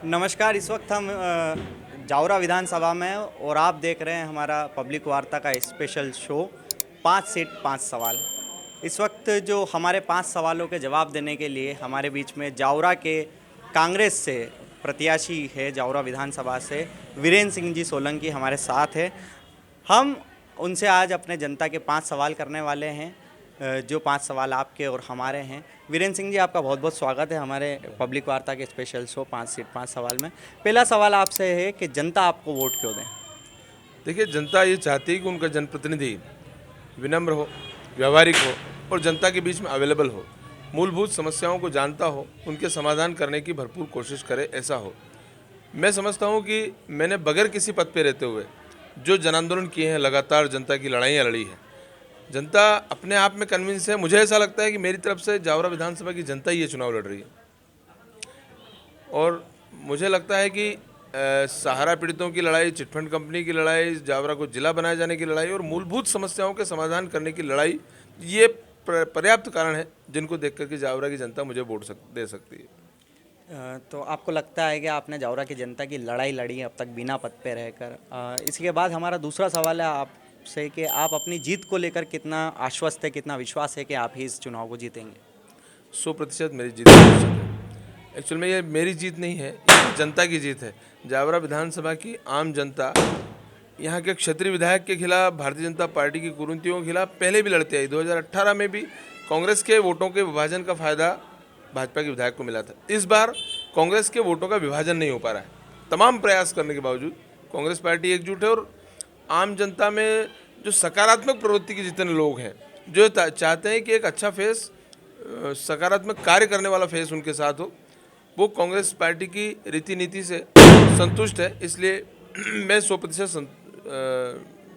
नमस्कार। इस वक्त हम जावरा विधानसभा में और आप देख रहे हैं हमारा पब्लिक वार्ता का स्पेशल शो 5 सीट 5 सवाल। इस वक्त जो हमारे 5 सवालों के जवाब देने के लिए हमारे बीच में जावरा के कांग्रेस से प्रत्याशी है, जावरा विधानसभा से वीरेंद्र सिंह जी सोलंकी हमारे साथ है। हम उनसे आज अपने जनता के 5 सवाल करने वाले हैं, जो 5 सवाल आपके और हमारे हैं। वीरेंद्र सिंह जी, आपका बहुत बहुत स्वागत है हमारे पब्लिक वार्ता के स्पेशल शो 5 सीट 5 सवाल में। पहला सवाल आपसे है कि जनता आपको वोट क्यों दें? देखिए, जनता ये चाहती है कि उनका जनप्रतिनिधि विनम्र हो, व्यावहारिक हो और जनता के बीच में अवेलेबल हो, मूलभूत समस्याओं को जानता हो, उनके समाधान करने की भरपूर कोशिश करे, ऐसा हो। मैं समझता हूँ कि मैंने बगैर किसी पद पे रहते हुए जो जन आंदोलन किए हैं, लगातार जनता की लड़ाइयाँ लड़ी हैं, जनता अपने आप में कन्विंस है। मुझे ऐसा लगता है कि मेरी तरफ से जावरा विधानसभा की जनता ही ये चुनाव लड़ रही है और मुझे लगता है कि सहारा पीड़ितों की लड़ाई, चिटफंड कंपनी की लड़ाई, जावरा को जिला बनाए जाने की लड़ाई और मूलभूत समस्याओं के समाधान करने की लड़ाई, ये पर्याप्त कारण है जिनको देख करके जावरा की जनता मुझे वोट दे सकती है। तो आपको लगता है कि आपने जावरा की जनता की लड़ाई लड़ी है अब तक बिना पद पे रहकर। इसके बाद हमारा दूसरा सवाल है आपसे कि आप अपनी जीत को लेकर कितना आश्वस्त है, कितना विश्वास है कि आप ही इस चुनाव को जीतेंगे? 100% मेरी जीत सुनिश्चित है। एक्चुअल में ये मेरी जीत नहीं है, ये जनता की जीत है। जावरा विधानसभा की आम जनता यहाँ के क्षत्रिय विधायक के खिलाफ, भारतीय जनता पार्टी की कुरीतियों के खिलाफ पहले भी लड़ती आई। 2018 में भी कांग्रेस के वोटों के विभाजन का फायदा भाजपा के विधायक को मिला था। इस बार कांग्रेस के वोटों का विभाजन नहीं हो पा रहा है। तमाम प्रयास करने के बावजूद कांग्रेस पार्टी एकजुट है और आम जनता में जो सकारात्मक प्रवृत्ति के जितने लोग हैं, जो चाहते हैं कि एक अच्छा फेस, सकारात्मक कार्य करने वाला फेस उनके साथ हो, वो कांग्रेस पार्टी की रीति नीति से संतुष्ट है। इसलिए मैं 100%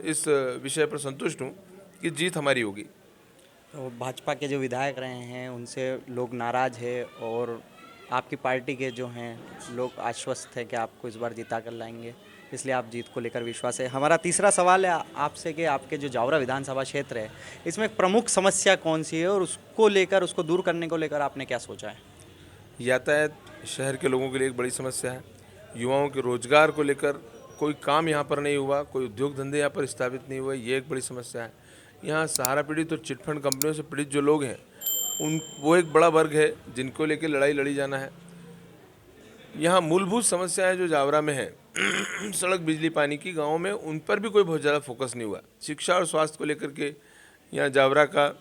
इस विषय पर संतुष्ट हूँ कि जीत हमारी होगी। तो भाजपा के जो विधायक रहे हैं उनसे लोग नाराज़ है और आपकी पार्टी के जो हैं लोग आश्वस्त हैं कि आपको इस बार जिता कर लाएंगे, इसलिए आप जीत को लेकर विश्वास है। हमारा तीसरा सवाल है आपसे कि आपके जो जावरा विधानसभा क्षेत्र है, इसमें एक प्रमुख समस्या कौन सी है और उसको लेकर, उसको दूर करने को लेकर आपने क्या सोचा है? यातायात शहर के लोगों के लिए एक बड़ी समस्या है। युवाओं के रोजगार को लेकर कोई काम यहाँ पर नहीं हुआ, कोई उद्योग धंधे यहाँ पर स्थापित नहीं हुए, ये एक बड़ी समस्या है। यहाँ सहारा पीड़ित और चिटफंड कंपनियों से पीड़ित जो लोग हैं, वो एक बड़ा वर्ग है जिनको लेकर लड़ाई लड़ी जाना है। यहाँ मूलभूत समस्याएं जो जावरा में है सड़क, बिजली, पानी की, गाँव में उन पर भी कोई बहुत ज़्यादा फोकस नहीं हुआ। शिक्षा और स्वास्थ्य को लेकर के यहाँ जावरा का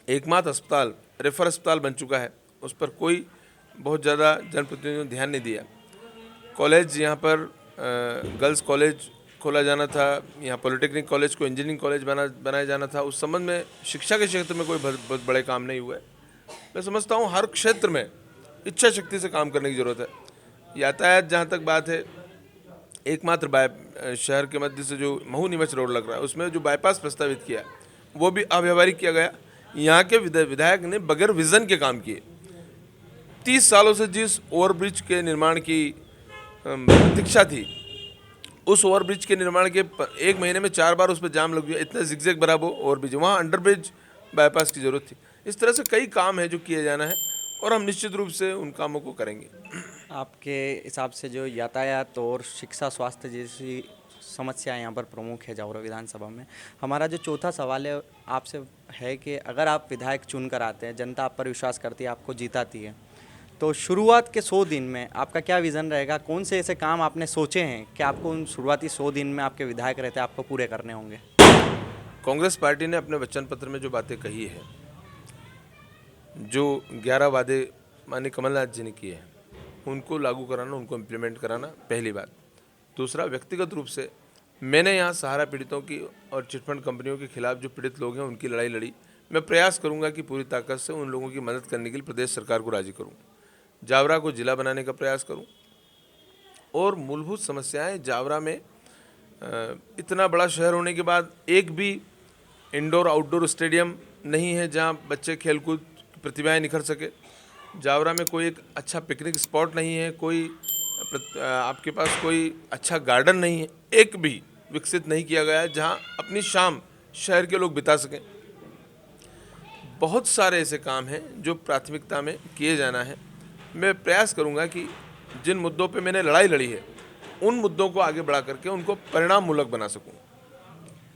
एकमात्र अस्पताल रेफर अस्पताल बन चुका है, उस पर कोई बहुत ज़्यादा जनप्रतिनिधियों ने ध्यान नहीं दिया। कॉलेज यहाँ पर गर्ल्स कॉलेज खोला जाना था, यहाँ पॉलिटेक्निक कॉलेज को इंजीनियरिंग कॉलेज बनाया जाना था, उस संबंध में शिक्षा के क्षेत्र में कोई बहुत बड़े काम नहीं हुए। मैं समझता हूँ हर क्षेत्र में इच्छा शक्ति से काम करने की ज़रूरत है। यातायात जहाँ तक बात है, एकमात्र शहर के मध्य से जो महू नीमच रोड लग रहा है, उसमें जो बाईपास प्रस्तावित किया वो भी अव्यवहारिक किया गया। यहाँ के विधायक ने बगैर विज़न के काम किए। 30 सालों से जिस ओवरब्रिज के निर्माण की प्रतीक्षा थी, उस ओवरब्रिज के निर्माण के 1 महीने में 4 बार उस पर जाम लग गया। इतना जिगजैग भरा वो ओवरब्रिज, वहाँ अंडरब्रिज बाईपास की ज़रूरत थी। इस तरह से कई काम है जो किए जाना है और हम निश्चित रूप से उन कामों को करेंगे। आपके हिसाब से जो यातायात और शिक्षा, स्वास्थ्य जैसी समस्या यहाँ पर प्रमुख है जावरा विधानसभा में। हमारा जो चौथा सवाल है आपसे है कि अगर आप विधायक चुन कर आते हैं, जनता आप पर विश्वास करती है, आपको जिताती है, तो शुरुआत के 100 दिन में आपका क्या विज़न रहेगा? कौन से ऐसे काम आपने सोचे हैं कि आपको उन शुरुआती 100 दिन में आपके विधायक रहते आपको पूरे करने होंगे? कांग्रेस पार्टी ने अपने वचन पत्र में जो बातें कही है, जो 11 वादे माननीय कमलनाथ जी ने किए हैं, उनको लागू कराना, उनको इम्प्लीमेंट कराना, पहली बात। दूसरा, व्यक्तिगत रूप से मैंने यहाँ सहारा पीड़ितों की और चिटफंड कंपनियों के खिलाफ जो पीड़ित लोग हैं उनकी लड़ाई लड़ी। मैं प्रयास करूँगा कि पूरी ताकत से उन लोगों की मदद करने के लिए प्रदेश सरकार को राजी करूँ, जावरा को जिला बनाने का प्रयास करूं और मूलभूत समस्याएं जावरा में, इतना बड़ा शहर होने के बाद एक भी इंडोर आउटडोर स्टेडियम नहीं है जहां बच्चे खेलकूद की प्रतिभाएं निखर सके। जावरा में कोई एक अच्छा पिकनिक स्पॉट नहीं है, आपके पास कोई अच्छा गार्डन नहीं है, एक भी विकसित नहीं किया गया है जहां अपनी शाम शहर के लोग बिता सकें। बहुत सारे ऐसे काम हैं जो प्राथमिकता में किए जाना है। मैं प्रयास करूंगा कि जिन मुद्दों पे मैंने लड़ाई लड़ी है उन मुद्दों को आगे बढ़ा करके उनको परिणाम मूलक बना सकूं।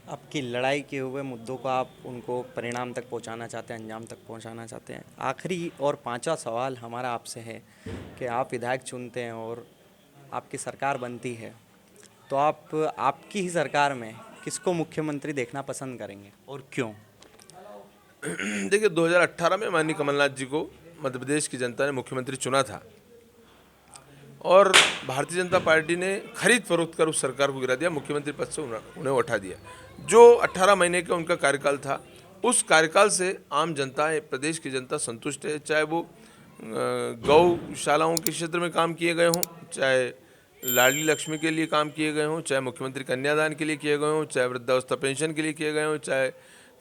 आपकी लड़ाई किए हुए मुद्दों को आप उनको परिणाम तक पहुंचाना चाहते हैं, अंजाम तक पहुंचाना चाहते हैं। आखिरी और पांचवा सवाल हमारा आपसे है कि आप विधायक चुनते हैं और आपकी सरकार बनती है, तो आप आपकी ही सरकार में किसको मुख्यमंत्री देखना पसंद करेंगे और क्यों? देखिए 2018 में माननीय कमलनाथ जी को मध्य प्रदेश की जनता ने मुख्यमंत्री चुना था और भारतीय जनता पार्टी ने खरीद फरोख्त कर उस सरकार को गिरा दिया, मुख्यमंत्री पद से उन्हें उठा दिया। जो 18 महीने का उनका कार्यकाल था, उस कार्यकाल से आम जनता, प्रदेश की जनता संतुष्ट है। चाहे वो गौशालाओं के क्षेत्र में काम किए गए हों, चाहे लाडली लक्ष्मी के लिए काम किए गए हों, चाहे मुख्यमंत्री कन्यादान के लिए किए गए हों, चाहे वृद्धावस्था पेंशन के लिए किए गए हों, चाहे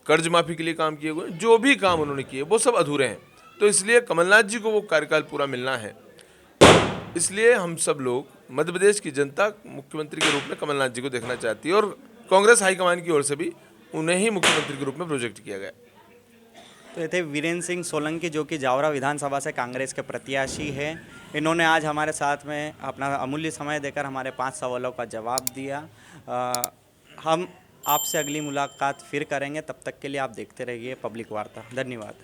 कर्ज माफ़ी के लिए काम किए गए, जो भी काम उन्होंने किए वो सब अधूरे हैं। तो इसलिए कमलनाथ जी को वो कार्यकाल पूरा मिलना है। इसलिए हम सब लोग, मध्य प्रदेश की जनता मुख्यमंत्री के रूप में कमलनाथ जी को देखना चाहती है और कांग्रेस हाईकमान की ओर से भी उन्हें ही मुख्यमंत्री के रूप में प्रोजेक्ट किया गया। तो ये थे वीरेंद्र सिंह सोलंकी, जो कि जावरा विधानसभा से कांग्रेस के प्रत्याशी हैं। इन्होंने आज हमारे साथ में अपना अमूल्य समय देकर हमारे 5 सवालों का जवाब दिया। हम आपसे अगली मुलाकात फिर करेंगे, तब तक के लिए आप देखते रहिए पब्लिक वार्ता। धन्यवाद।